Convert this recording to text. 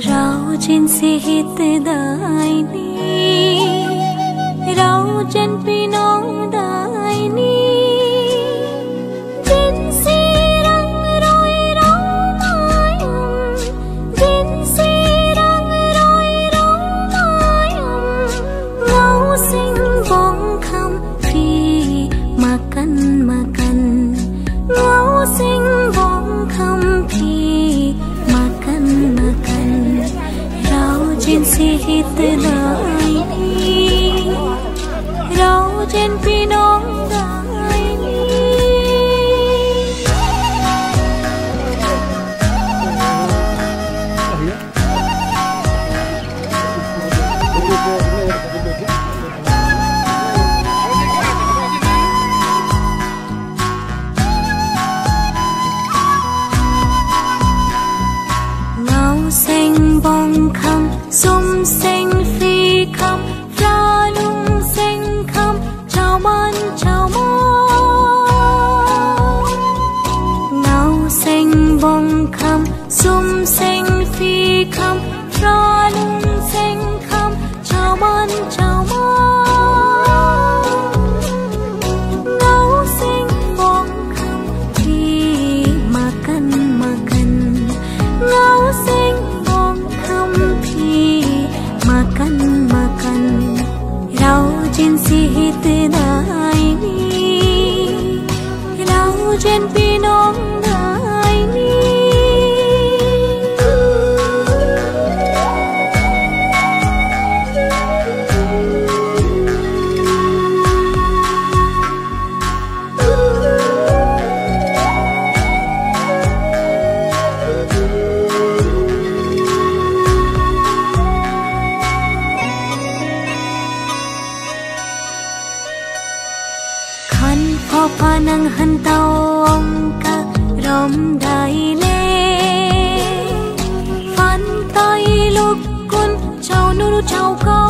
rau trên xe hít đại ni rau trên pino đại ni trên xe răng rồi rau mai trên xe răng rồi rau mai ngau sinh bóng khăm phi makan makan ngau sinh bóng khăm phi makan makan rau trên xe hít đại ni rau trên pino đại ni ngau xanh bông khăm sum xanh phi khăm ra lung xanh khăm chào mòn ngau xanh bông khăm sum xanh phi khăm ra lung xanh khăm chào mòn ngau xanh bông khăm phi makan makan ngau xanh bông khăm phi makan makan rau trên xe hít đại ni rau trên pino đại ni khăn phò pha nang hân tàu ông ca rom đại lê phan tay lúc quân chào nu chào câu